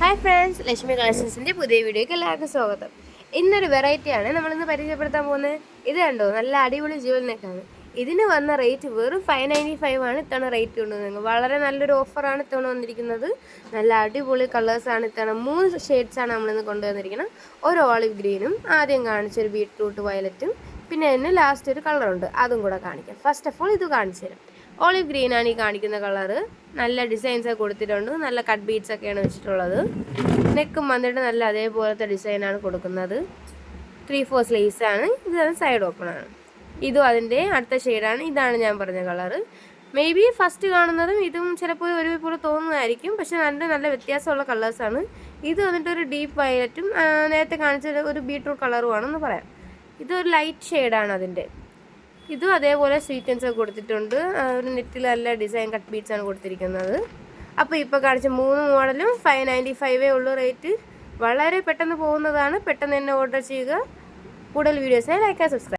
Hi friends, Lakshmi കളക്ഷൻസിൻ്റെ പുതിയ വീഡിയോയ്ക്ക് എല്ലാവർക്കും സ്വാഗതം. ഇന്നൊരു വെറൈറ്റിയാണ് നമ്മളിന്ന് പരിചയപ്പെടുത്താൻ പോകുന്നത്. ഇത് കണ്ടോ, നല്ല അടിപൊളി ജ്വൽ നെക്കാണ്. ഇതിന് വന്ന റേറ്റ് വെറും 595 ആണ്. ഇത്തവണ റേറ്റ് കൊണ്ടുവന്നത് വളരെ നല്ലൊരു ഓഫറാണ് ഇത്തവണ വന്നിരിക്കുന്നത്. നല്ല അടിപൊളി കളേഴ്സാണ് ഇത്തവണ. 3 ഷെയ്ഡ്സാണ് നമ്മളിന്ന് കൊണ്ടുവന്നിരിക്കുന്നത്. ഒരു ഓളിവ് ഗ്രീനും, ആദ്യം കാണിച്ചൊരു ബീട്രൂട്ട് വയലറ്റും, പിന്നെ അതിന് ലാസ്റ്റ് ഒരു കളറുണ്ട്, അതും കൂടെ കാണിക്കാം. ഫസ്റ്റ് ഓഫ് ഓൾ ഇത് കാണിച്ചു തരാം. ഓളിവ് ഗ്രീനാണ് ഈ കാണിക്കുന്ന കളറ്. നല്ല ഡിസൈൻസൊക്കെ കൊടുത്തിട്ടുണ്ട്, നല്ല കട്ട് ബീഡ്സൊക്കെയാണ് വെച്ചിട്ടുള്ളത്. നെക്കും വന്നിട്ട് നല്ല അതേപോലത്തെ ഡിസൈനാണ് കൊടുക്കുന്നത്. 3/4 സ്ലീവ്സാണ്. ഇത് സൈഡ് ഓപ്പണാണ്. ഇതും അതിൻ്റെ അടുത്ത ഷെയ്ഡാണ്. ഇതാണ് ഞാൻ പറഞ്ഞ കളറ്. മേ ബി ഫസ്റ്റ് കാണുന്നതും ഇതും ചിലപ്പോൾ ഒരുപോലെ തോന്നുന്നതായിരിക്കും, പക്ഷെ നല്ല വ്യത്യാസമുള്ള കളേഴ്സാണ്. ഇത് വന്നിട്ട് ഒരു ഡീപ്പ് വയലറ്റും നേരത്തെ കാണിച്ചത് ഒരു ബീട്രൂട്ട് കളറുമാണെന്ന് പറയാം. ഇതൊരു ലൈറ്റ് ഷെയ്ഡാണ് അതിൻ്റെ. ഇതും അതേപോലെ സ്വീറ്റൻസ് ഒക്കെ കൊടുത്തിട്ടുണ്ട്. ഒരു നെറ്റിൽ നല്ല ഡിസൈൻ കട്ട് ബീഡ്സാണ് കൊടുത്തിരിക്കുന്നത്. അപ്പോൾ ഇപ്പോൾ കാണിച്ച 3 മോഡലും 595 ഉള്ളൂ റേറ്റ്. വളരെ പെട്ടെന്ന് പോകുന്നതാണ്. പെട്ടെന്ന് തന്നെ ഓർഡർ ചെയ്യുക. കൂടുതൽ വീഡിയോസിനായി ലൈക്ക് ആൻഡ് സബ്സ്ക്രൈബ്.